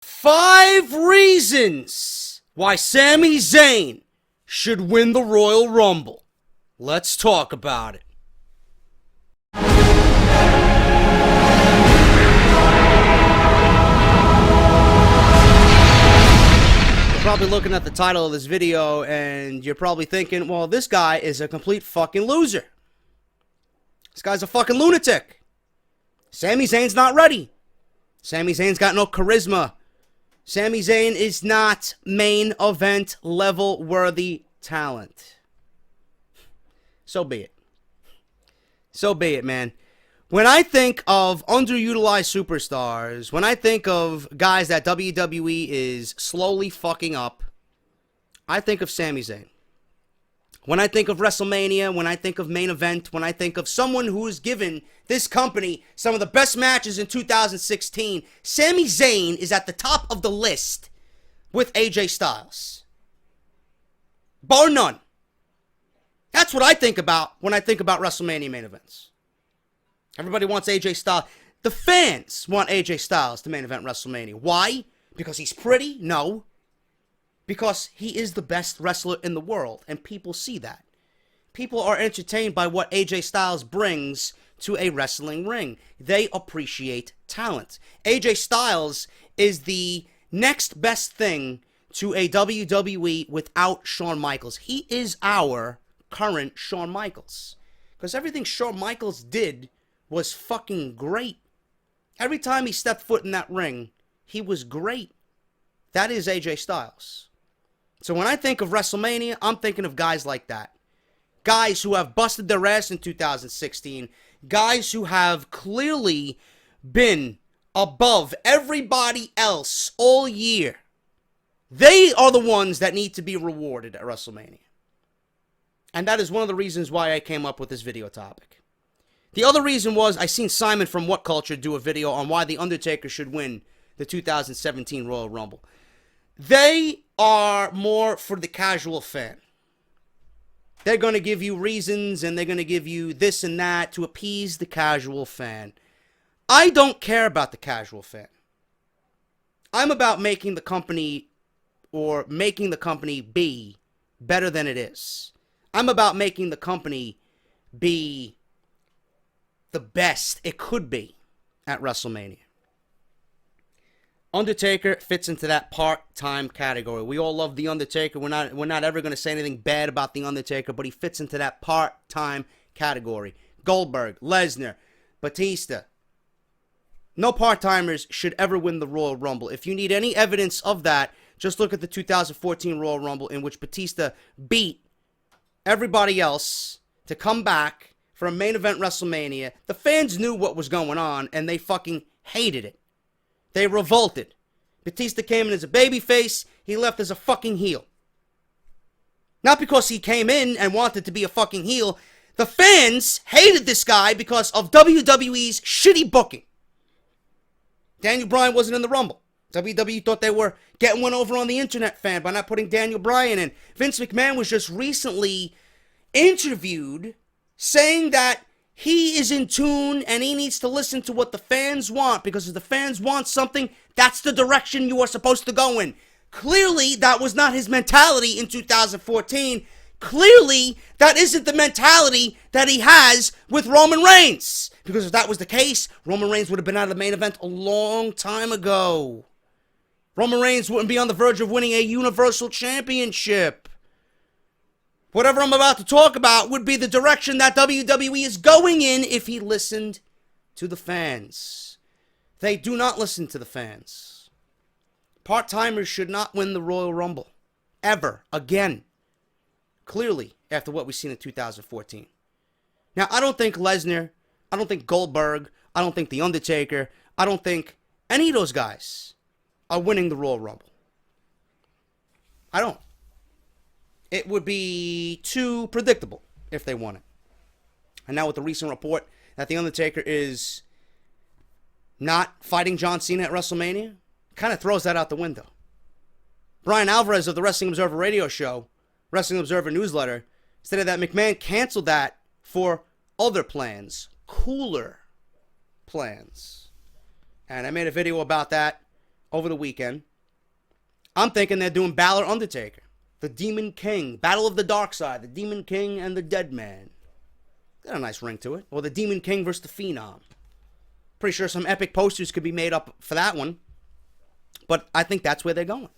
5 reasons why Sami Zayn should win the Royal Rumble. Let's talk about it. You're probably looking at the title of this video and you're probably thinking, well, this guy is a complete fucking loser. This guy's a fucking lunatic. Sami Zayn's not ready. Sami Zayn's got no charisma. Sami Zayn is not main event level worthy talent. So be it. So be it, man. When I think of underutilized superstars, when I think of guys that WWE is slowly fucking up, I think of Sami Zayn. When I think of WrestleMania, when I think of main event, when I think of someone who has given this company some of the best matches in 2016, Sami Zayn is at the top of the list with AJ Styles. Bar none. That's what I think about when I think about WrestleMania main events. Everybody wants AJ Styles. The fans want AJ Styles to main event WrestleMania. Why? Because he's pretty? No. Because he is the best wrestler in the world, and people see that. People are entertained by what AJ Styles brings to a wrestling ring. They appreciate talent. AJ Styles is the next best thing to a WWE without Shawn Michaels. He is our current Shawn Michaels. Because everything Shawn Michaels did was fucking great. Every time he stepped foot in that ring, he was great. That is AJ Styles. So when I think of WrestleMania, I'm thinking of guys like that. Guys who have busted their ass in 2016. Guys who have clearly been above everybody else all year. They are the ones that need to be rewarded at WrestleMania. And that is one of the reasons why I came up with this video topic. The other reason was I seen Simon from What Culture do a video on why The Undertaker should win the 2017 Royal Rumble. They are more for the casual fan. They're going to give you reasons and they're going to give you this and that to appease the casual fan. I don't care about the casual fan. I'm about making the company be better than it is. I'm about making the company be the best it could be at WrestleMania. Undertaker fits into that part-time category. We all love The Undertaker. We're not ever going to say anything bad about The Undertaker, but he fits into that part-time category. Goldberg, Lesnar, Batista. No part-timers should ever win the Royal Rumble. If you need any evidence of that, just look at the 2014 Royal Rumble in which Batista beat everybody else to come back for a main event WrestleMania. The fans knew what was going on, and they fucking hated it. They revolted. Batista came in as a babyface. He left as a fucking heel. Not because he came in and wanted to be a fucking heel. The fans hated this guy because of WWE's shitty booking. Daniel Bryan wasn't in the Rumble. WWE thought they were getting one over on the internet fan by not putting Daniel Bryan in. Vince McMahon was just recently interviewed saying that he is in tune and he needs to listen to what the fans want, because if the fans want something, that's the direction you are supposed to go in. Clearly, that was not his mentality in 2014. Clearly, that isn't the mentality that he has with Roman Reigns. Because if that was the case, Roman Reigns would have been out of the main event a long time ago. Roman Reigns wouldn't be on the verge of winning a Universal Championship. Whatever I'm about to talk about would be the direction that WWE is going in if he listened to the fans. They do not listen to the fans. Part-timers should not win the Royal Rumble. Ever. Again. Clearly, after what we've seen in 2014. Now, I don't think Lesnar, I don't think Goldberg, I don't think The Undertaker, I don't think any of those guys are winning the Royal Rumble. I don't. It would be too predictable if they won it. And now with the recent report that The Undertaker is not fighting John Cena at WrestleMania, kind of throws that out the window. Brian Alvarez of the Wrestling Observer radio show, Wrestling Observer newsletter, stated that McMahon canceled that for other plans, cooler plans. And I made a video about that over the weekend. I'm thinking they're doing Balor Undertaker. The Demon King. Battle of the Dark Side. The Demon King and the Dead Man. Got a nice ring to it. Or the Demon King versus the Phenom. Pretty sure some epic posters could be made up for that one. But I think that's where they're going.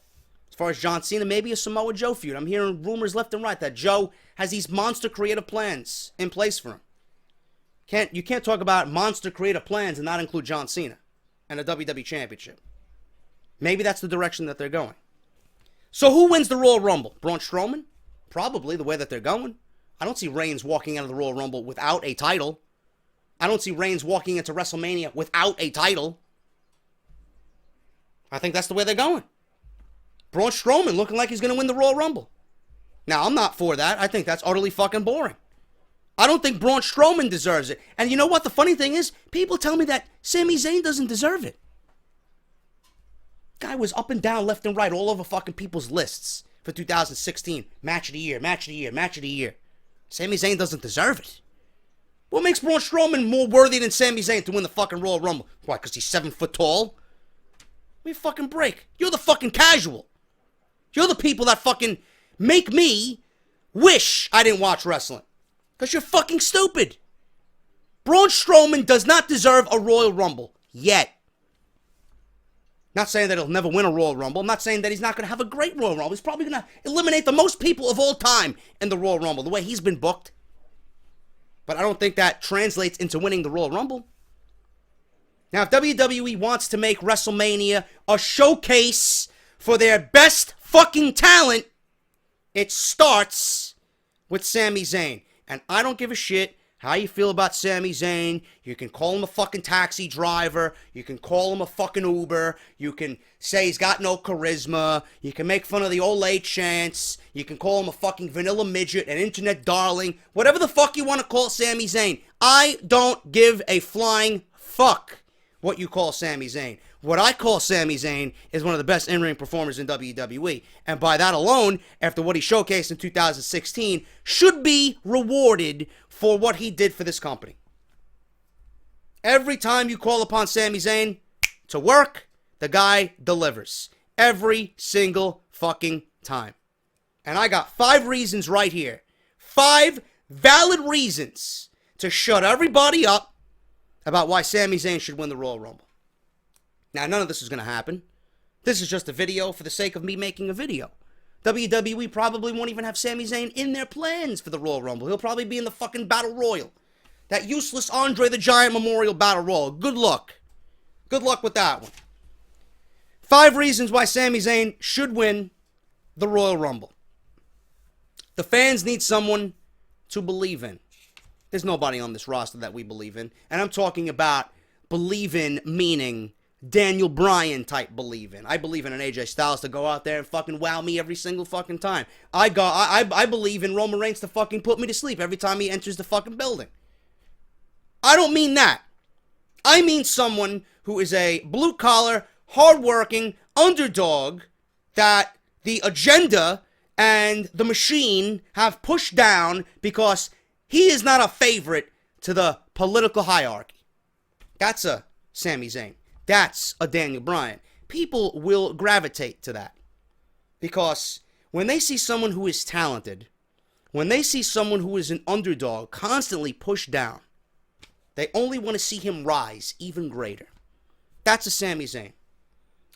As far as John Cena, maybe a Samoa Joe feud. I'm hearing rumors left and right that Joe has these monster creative plans in place for him. You can't talk about monster creative plans and not include John Cena and a WWE Championship. Maybe that's the direction that they're going. So who wins the Royal Rumble? Braun Strowman? Probably, the way that they're going. I don't see Reigns walking out of the Royal Rumble without a title. I don't see Reigns walking into WrestleMania without a title. I think that's the way they're going. Braun Strowman looking like he's going to win the Royal Rumble. Now, I'm not for that. I think that's utterly fucking boring. I don't think Braun Strowman deserves it. And you know what? The funny thing is, people tell me that Sami Zayn doesn't deserve it. Guy was up and down, left and right, all over fucking people's lists for 2016. Match of the year, match of the year, match of the year. Sami Zayn doesn't deserve it. What makes Braun Strowman more worthy than Sami Zayn to win the fucking Royal Rumble? Why, because he's 7 foot tall? Give me a fucking break. You're the fucking casual. You're the people that fucking make me wish I didn't watch wrestling. Because you're fucking stupid. Braun Strowman does not deserve a Royal Rumble. Yet. Not saying that he'll never win a Royal Rumble. I'm not saying that he's not going to have a great Royal Rumble. He's probably going to eliminate the most people of all time in the Royal Rumble, the way he's been booked. But I don't think that translates into winning the Royal Rumble. Now, if WWE wants to make WrestleMania a showcase for their best fucking talent, it starts with Sami Zayn. And I don't give a shit how you feel about Sami Zayn. You can call him a fucking taxi driver. You can call him a fucking Uber. You can say he's got no charisma. You can make fun of the Ole chants. You can call him a fucking vanilla midget, an internet darling. Whatever the fuck you want to call Sami Zayn. I don't give a flying fuck what you call Sami Zayn. What I call Sami Zayn is one of the best in-ring performers in WWE. And by that alone, after what he showcased in 2016, should be rewarded for what he did for this company. Every time you call upon Sami Zayn to work, the guy delivers. Every single fucking time. And I got 5 reasons right here. 5 valid reasons to shut everybody up about why Sami Zayn should win the Royal Rumble. Now, none of this is going to happen. This is just a video for the sake of me making a video. WWE probably won't even have Sami Zayn in their plans for the Royal Rumble. He'll probably be in the fucking Battle Royal. That useless Andre the Giant Memorial Battle Royal. Good luck. Good luck with that one. 5 reasons why Sami Zayn should win the Royal Rumble. The fans need someone to believe in. There's nobody on this roster that we believe in. And I'm talking about believe in meaning Daniel Bryan type believe in. I believe in an AJ Styles to go out there and fucking wow me every single fucking time. I believe in Roman Reigns to fucking put me to sleep every time he enters the fucking building. I don't mean that. I mean someone who is a blue-collar, hard-working underdog that the agenda and the machine have pushed down because he is not a favorite to the political hierarchy. That's a Sami Zayn. That's a Daniel Bryan. People will gravitate to that. Because when they see someone who is talented, when they see someone who is an underdog constantly pushed down, they only want to see him rise even greater. That's a Sami Zayn.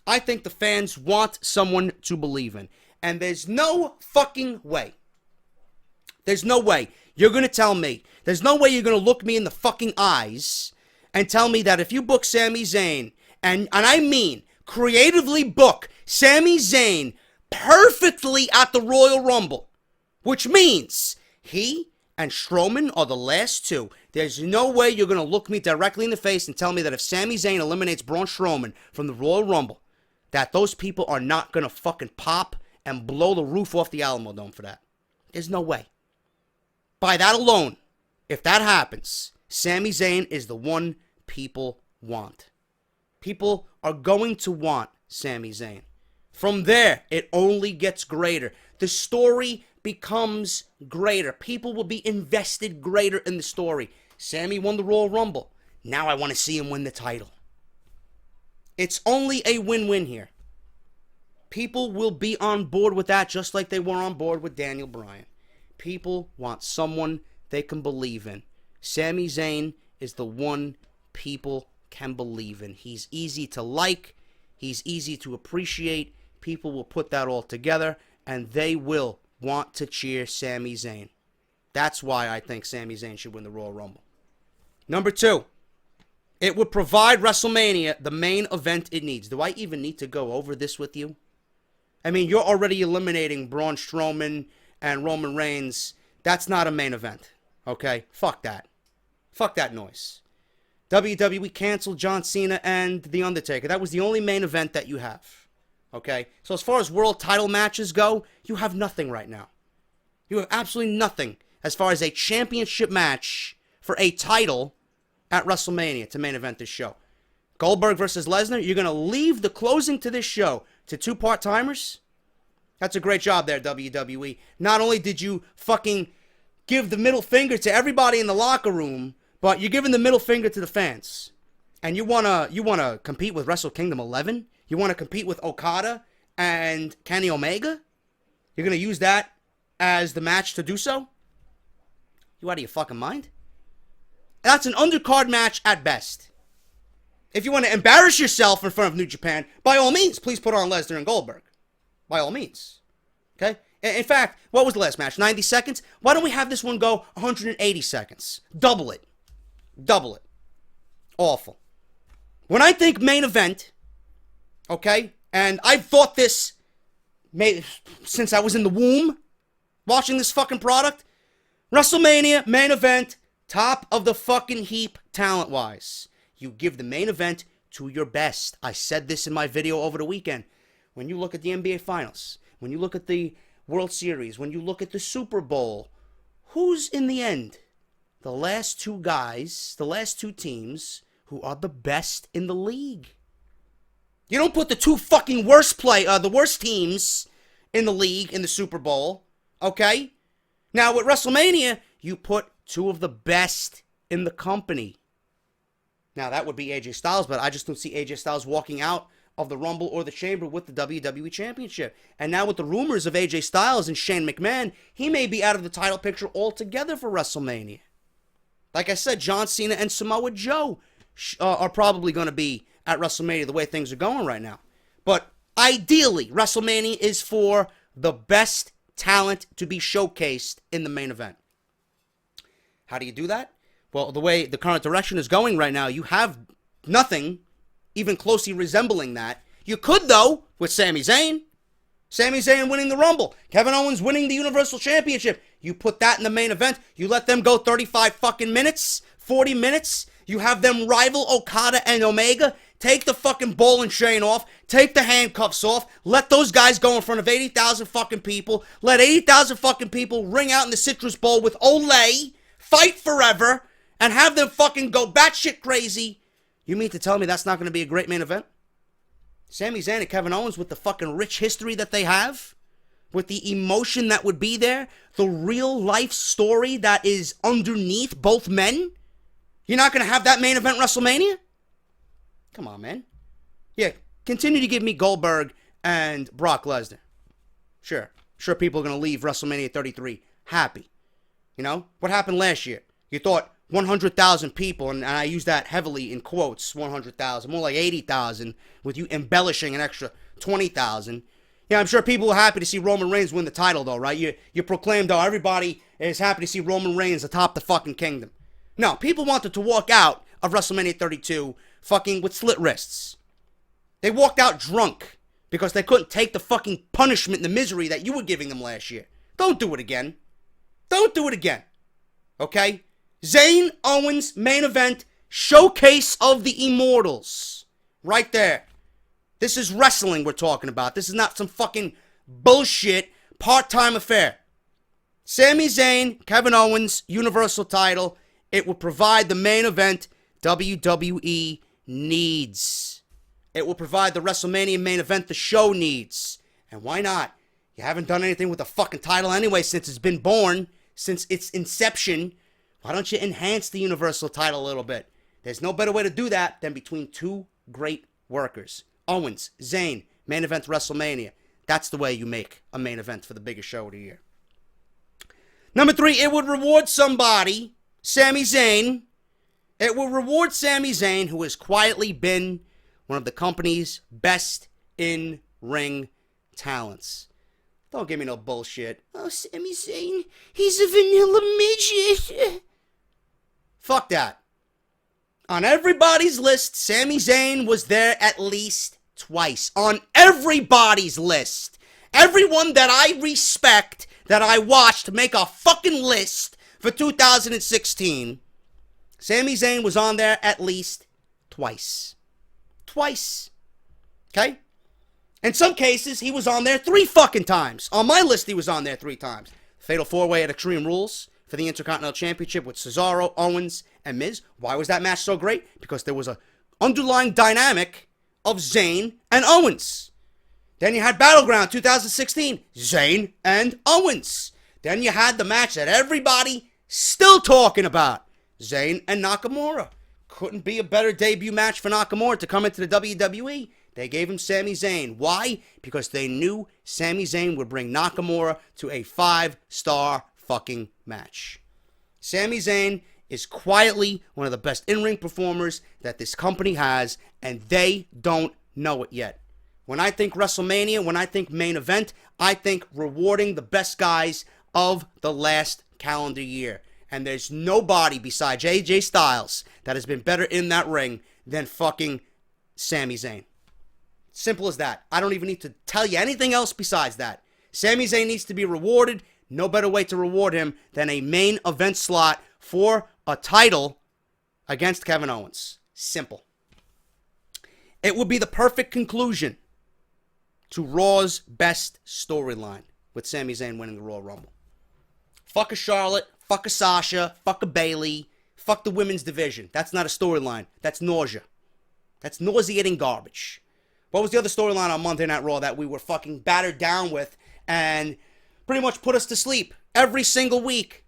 I think the fans want someone to believe in. And there's no fucking way. There's no way you're going to tell me. There's no way you're going to look me in the fucking eyes and tell me that if you book Sami Zayn, and I mean creatively book Sami Zayn perfectly at the Royal Rumble, which means he and Strowman are the last two. There's no way you're going to look me directly in the face and tell me that if Sami Zayn eliminates Braun Strowman from the Royal Rumble, that those people are not going to fucking pop and blow the roof off the Alamo Dome for that. There's no way. By that alone, if that happens, Sami Zayn is the one people want. People are going to want Sami Zayn. From there, it only gets greater. The story becomes greater. People will be invested greater in the story. Sami won the Royal Rumble. Now I want to see him win the title. It's only a win-win here. People will be on board with that just like they were on board with Daniel Bryan. People want someone they can believe in. Sami Zayn is the one people can believe in. He's easy to like. He's easy to appreciate. People will put that all together, and they will want to cheer Sami Zayn. That's why I think Sami Zayn should win the Royal Rumble. Number 2, it would provide WrestleMania the main event it needs. Do I even need to go over this with you? I mean, you're already eliminating Braun Strowman and Roman Reigns. That's not a main event, okay? Fuck that. Fuck that noise. WWE canceled John Cena and The Undertaker. That was the only main event that you have, okay? So as far as world title matches go, you have nothing right now. You have absolutely nothing as far as a championship match for a title at WrestleMania to main event this show. Goldberg versus Lesnar, you're going to leave the closing to this show to 2 part-timers? That's a great job there, WWE. Not only did you fucking give the middle finger to everybody in the locker room, but you're giving the middle finger to the fans. And you wanna compete with Wrestle Kingdom 11? You want to compete with Okada and Kenny Omega? You're going to use that as the match to do so? You out of your fucking mind? That's an undercard match at best. If you want to embarrass yourself in front of New Japan, by all means, please put on Lesnar and Goldberg. By all means. Okay? In fact, what was the last match? 90 seconds? Why don't we have this one go 180 seconds? Double it. Double it. Awful. When I think main event, okay, and I've thought this since I was in the womb, watching this fucking product, WrestleMania, main event, top of the fucking heap talent-wise. You give the main event to your best. I said this in my video over the weekend. When you look at the NBA Finals, when you look at the World Series, when you look at the Super Bowl, who's in the end? The last 2 guys, the last 2 teams who are the best in the league. You don't put the 2 fucking the worst teams in the league in the Super Bowl, okay? Now with WrestleMania, you put 2 of the best in the company. Now that would be AJ Styles, but I just don't see AJ Styles walking out of the Rumble or the Chamber with the WWE Championship. And now with the rumors of AJ Styles and Shane McMahon, he may be out of the title picture altogether for WrestleMania. Like I said, John Cena and Samoa Joe are probably going to be at WrestleMania the way things are going right now. But ideally, WrestleMania is for the best talent to be showcased in the main event. How do you do that? Well, the way the current direction is going right now, you have nothing even closely resembling that. You could, though, with Sami Zayn. Sami Zayn winning the Rumble. Kevin Owens winning the Universal Championship. You put that in the main event. You let them go 35 fucking minutes, 40 minutes. You have them rival Okada and Omega. Take the fucking ball and chain off. Take the handcuffs off. Let those guys go in front of 80,000 fucking people. Let 80,000 fucking people ring out in the Citrus Bowl with Olay. Fight forever. And have them fucking go batshit crazy. You mean to tell me that's not going to be a great main event? Sami Zayn and Kevin Owens with the fucking rich history that they have, with the emotion that would be there, the real life story that is underneath both men. You're not going to have that main event WrestleMania? Come on, man. Yeah, continue to give me Goldberg and Brock Lesnar. Sure people are going to leave WrestleMania 33 happy. You know, what happened last year? You thought 100,000 people, and I use that heavily in quotes, 100,000, more like 80,000, with you embellishing an extra 20,000. Yeah, I'm sure people are happy to see Roman Reigns win the title, though, right? You proclaimed, oh, everybody is happy to see Roman Reigns atop the fucking kingdom. No, people wanted to walk out of WrestleMania 32 fucking with slit wrists. They walked out drunk because they couldn't take the fucking punishment and the misery that you were giving them last year. Don't do it again. Don't do it again. Okay? Zayn Owens main event, showcase of the Immortals. Right there. This is wrestling we're talking about. This is not some fucking bullshit part-time affair. Sami Zayn, Kevin Owens, Universal title. It will provide the main event WWE needs. It will provide the WrestleMania main event the show needs. And why not? You haven't done anything with the fucking title anyway since it's been born, since its inception. Why don't you enhance the Universal title a little bit? There's no better way to do that than between 2 great workers. Owens, Zayn, main event WrestleMania. That's the way you make a main event for the biggest show of the year. Number 3, it would reward somebody, Sami Zayn. It will reward Sami Zayn, who has quietly been one of the company's best in-ring talents. Don't give me no bullshit. Oh, Sami Zayn, he's a vanilla midget. Fuck that. On everybody's list, Sami Zayn was there at least twice. On everybody's list. Everyone that I respect, that I watched make a fucking list for 2016, Sami Zayn was on there at least twice. Twice. Okay? In some cases, he was on there 3 fucking times. On my list, he was on there 3 times. Fatal 4-Way at Extreme Rules for the Intercontinental Championship with Cesaro, Owens, and Miz. Why was that match so great? Because there was a underlying dynamic of Zayn and Owens. Then you had Battleground 2016, Zayn and Owens. Then you had the match that everybody still talking about, Zayn and Nakamura. Couldn't be a better debut match for Nakamura to come into the WWE. They gave him Sami Zayn. Why? Because they knew Sami Zayn would bring Nakamura to a 5-star fucking match. Sami Zayn is quietly one of the best in-ring performers that this company has, and they don't know it yet. When I think WrestleMania, when I think main event, I think rewarding the best guys of the last calendar year. And there's nobody besides AJ Styles that has been better in that ring than fucking Sami Zayn. Simple as that. I don't even need to tell you anything else besides that. Sami Zayn needs to be rewarded. No better way to reward him than a main event slot for a title against Kevin Owens. Simple. It would be the perfect conclusion to Raw's best storyline with Sami Zayn winning the Royal Rumble. Fuck a Charlotte, fuck a Sasha, fuck a Bayley, fuck the women's division. That's not a storyline. That's nausea. That's nauseating garbage. What was the other storyline on Monday Night Raw that we were fucking battered down with and pretty much put us to sleep every single week?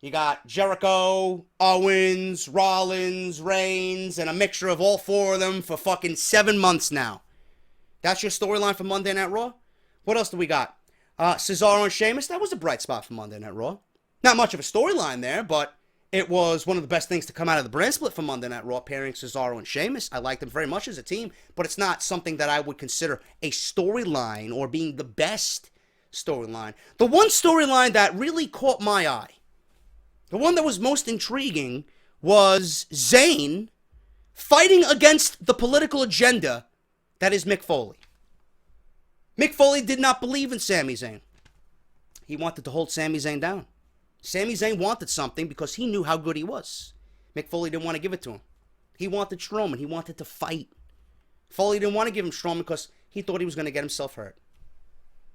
You got Jericho, Owens, Rollins, Reigns, and a mixture of all 4 of them for fucking 7 months now. That's your storyline for Monday Night Raw? What else do we got? Cesaro and Sheamus, that was a bright spot for Monday Night Raw. Not much of a storyline there, but it was one of the best things to come out of the brand split for Monday Night Raw, pairing Cesaro and Sheamus. I like them very much as a team, but it's not something that I would consider a storyline or being the best storyline. The one storyline that really caught my eye, the one that was most intriguing, was Zayn fighting against the political agenda that is Mick Foley. Mick Foley did not believe in Sami Zayn. He wanted to hold Sami Zayn down. Sami Zayn wanted something because he knew how good he was. Mick Foley didn't want to give it to him. He wanted Strowman. He wanted to fight. Foley didn't want to give him Strowman because he thought he was going to get himself hurt.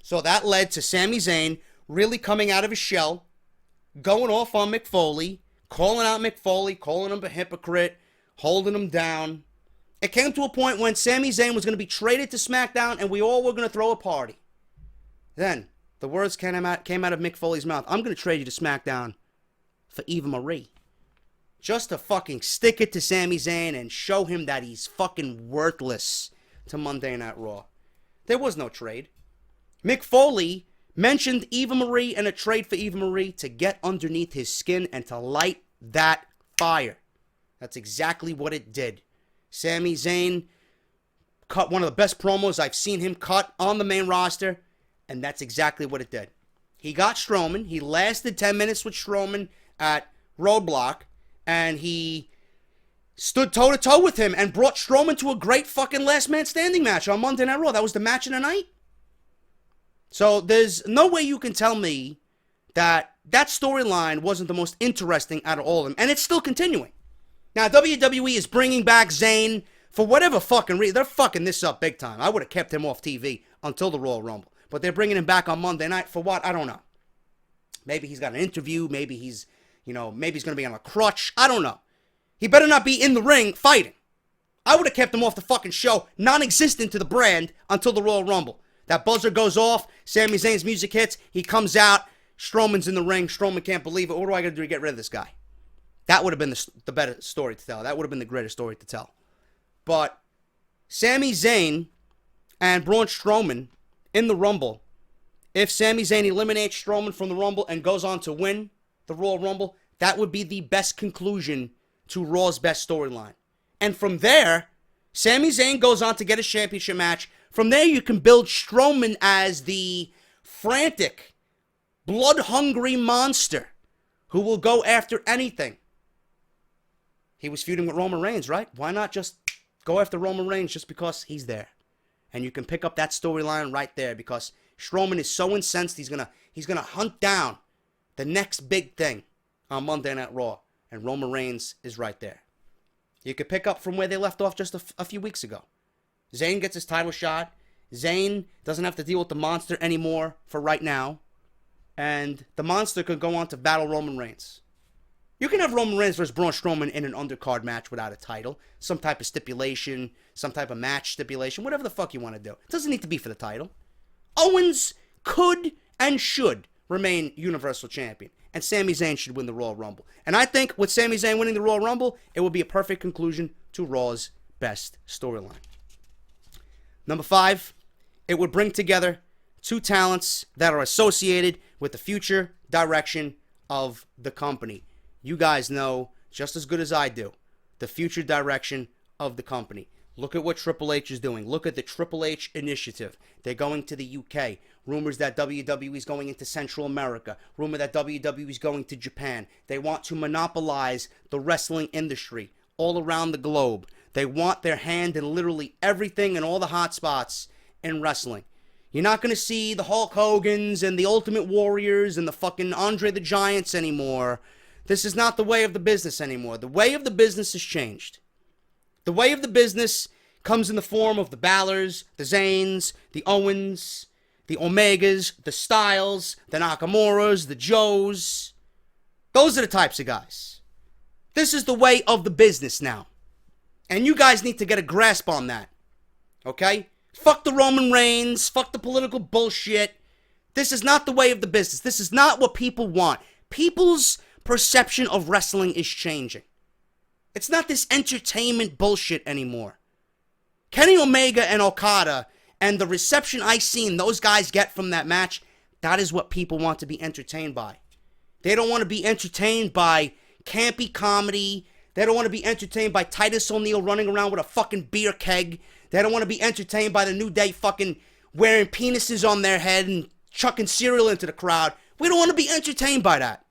So that led to Sami Zayn really coming out of his shell, going off on Mick Foley, calling out Mick Foley, calling him a hypocrite, holding him down. It came to a point when Sami Zayn was going to be traded to SmackDown and we all were going to throw a party. Then the words came out of Mick Foley's mouth. I'm going to trade you to SmackDown for Eva Marie. Just to fucking stick it to Sami Zayn and show him that he's fucking worthless to Monday Night Raw. There was no trade. Mick Foley mentioned Eva Marie and a trade for Eva Marie to get underneath his skin and to light that fire. That's exactly what it did. Sami Zayn cut one of the best promos I've seen him cut on the main roster, and that's exactly what it did. He got Strowman. He lasted 10 minutes with Strowman at Roadblock, and he stood toe-to-toe with him and brought Strowman to a great fucking last man standing match on Monday Night Raw. That was the match of the night. So there's no way you can tell me that that storyline wasn't the most interesting out of all of them, and it's still continuing. Now, WWE is bringing back Zayn for whatever fucking reason. They're fucking this up big time. I would have kept him off TV until the Royal Rumble. But they're bringing him back on Monday night for what? I don't know. Maybe he's got an interview. Maybe he's, maybe he's going to be on a crutch. I don't know. He better not be in the ring fighting. I would have kept him off the fucking show, non-existent to the brand, until the Royal Rumble. That buzzer goes off. Sami Zayn's music hits. He comes out. Strowman's in the ring. Strowman can't believe it. What do I got to do to get rid of this guy? That would have been the better story to tell. That would have been the greater story to tell. But Sami Zayn and Braun Strowman in the Rumble, if Sami Zayn eliminates Strowman from the Rumble and goes on to win the Royal Rumble, that would be the best conclusion to Raw's best storyline. And from there, Sami Zayn goes on to get a championship match. From there, you can build Strowman as the frantic, blood-hungry monster who will go after anything. He was feuding with Roman Reigns, right? Why not just go after Roman Reigns just because he's there? And you can pick up that storyline right there because Strowman is so incensed he's gonna hunt down the next big thing on Monday Night Raw, and Roman Reigns is right there. You could pick up from where they left off just a few weeks ago. Zayn gets his title shot. Zayn doesn't have to deal with the monster anymore for right now, and the monster could go on to battle Roman Reigns. You can have Roman Reigns versus Braun Strowman in an undercard match without a title. Some type of stipulation, some type of match stipulation, whatever the fuck you want to do. It doesn't need to be for the title. Owens could and should remain Universal Champion. And Sami Zayn should win the Royal Rumble. And I think with Sami Zayn winning the Royal Rumble, it will be a perfect conclusion to Raw's best storyline. Number 5, it would bring together two talents that are associated with the future direction of the company. You guys know just as good as I do the future direction of the company. Look at what Triple H is doing. Look at the Triple H initiative. They're going to the UK. Rumors that WWE is going into Central America. Rumor that WWE is going to Japan. They want to monopolize the wrestling industry all around the globe. They want their hand in literally everything and all the hot spots in wrestling. You're not going to see the Hulk Hogans and the Ultimate Warriors and the fucking Andre the Giants anymore. This is not the way of the business anymore. The way of the business has changed. The way of the business comes in the form of the Balors, the Zayns, the Owens, the Omegas, the Styles, the Nakamuras, the Joes. Those are the types of guys. This is the way of the business now. And you guys need to get a grasp on that. Okay? Fuck the Roman Reigns. Fuck the political bullshit. This is not the way of the business. This is not what people want. People's perception of wrestling is changing. It's not this entertainment bullshit anymore. Kenny Omega and Okada and the reception I seen those guys get from that match, that is what people want to be entertained by. They don't want to be entertained by campy comedy. They don't want to be entertained by Titus O'Neil running around with a fucking beer keg. They don't want to be entertained by the New Day fucking wearing penises on their head and chucking cereal into the crowd. We don't want to be entertained by that.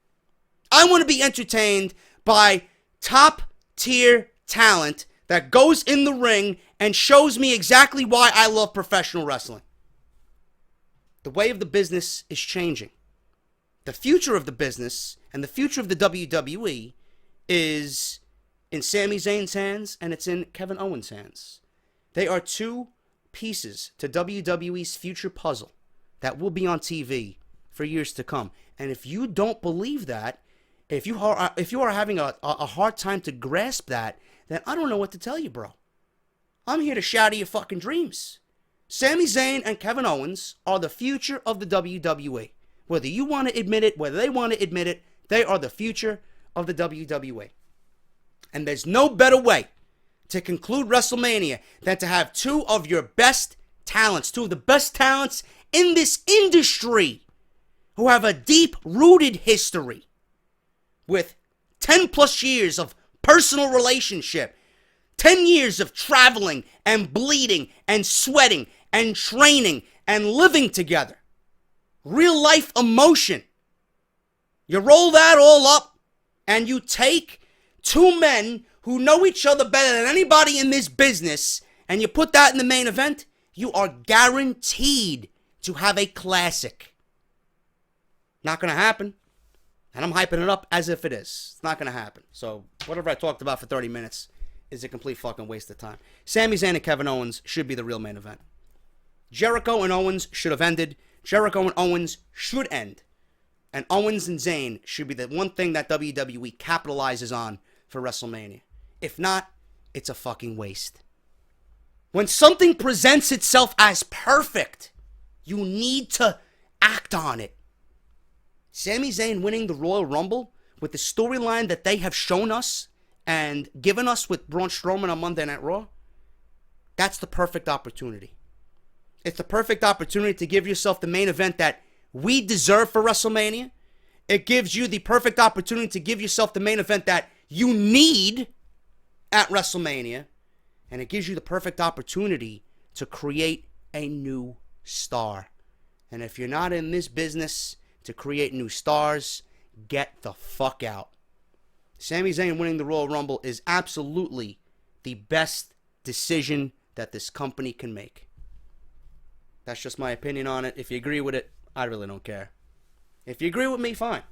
I want to be entertained by top tier talent that goes in the ring and shows me exactly why I love professional wrestling. The way of the business is changing. The future of the business and the future of the WWE is in Sami Zayn's hands and it's in Kevin Owens' hands. They are two pieces to WWE's future puzzle that will be on TV for years to come. And if you don't believe that, if you are having a hard time to grasp that, then I don't know what to tell you, bro. I'm here to shatter your fucking dreams. Sami Zayn and Kevin Owens are the future of the WWE. Whether you want to admit it, whether they want to admit it, they are the future of the WWE. And there's no better way to conclude WrestleMania than to have two of your best talents, two of the best talents in this industry who have a deep-rooted history with 10 plus years of personal relationship, 10 years of traveling and bleeding and sweating and training and living together. Real life emotion. You roll that all up and you take two men who know each other better than anybody in this business and you put that in the main event, you are guaranteed to have a classic. Not going to happen. And I'm hyping it up as if it is. It's not going to happen. So whatever I talked about for 30 minutes is a complete fucking waste of time. Sami Zayn and Kevin Owens should be the real main event. Jericho and Owens should have ended. Jericho and Owens should end. And Owens and Zayn should be the one thing that WWE capitalizes on for WrestleMania. If not, it's a fucking waste. When something presents itself as perfect, you need to act on it. Sami Zayn winning the Royal Rumble with the storyline that they have shown us and given us with Braun Strowman on Monday Night Raw, that's the perfect opportunity. It's the perfect opportunity to give yourself the main event that we deserve for WrestleMania. It gives you the perfect opportunity to give yourself the main event that you need at WrestleMania. And it gives you the perfect opportunity to create a new star. And if you're not in this business to create new stars, get the fuck out. Sami Zayn winning the Royal Rumble is absolutely the best decision that this company can make. That's just my opinion on it. If you agree with it, I really don't care. If you agree with me, fine.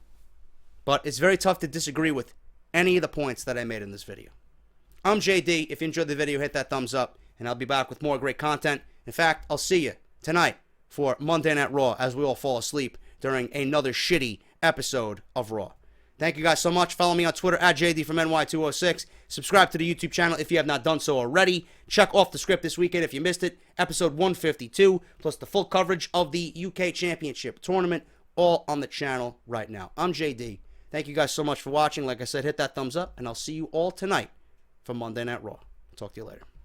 But it's very tough to disagree with any of the points that I made in this video. I'm JD. If you enjoyed the video, hit that thumbs up, and I'll be back with more great content. In fact, I'll see you tonight for Monday Night Raw as we all fall asleep during another shitty episode of Raw. Thank you guys so much. Follow me on Twitter at JD from NY206. Subscribe to the YouTube channel if you have not done so already. Check Off The Script this weekend if you missed it. Episode 152, plus the full coverage of the UK Championship Tournament, all on the channel right now. I'm JD. Thank you guys so much for watching. Like I said, hit that thumbs up, and I'll see you all tonight for Monday Night Raw. Talk to you later.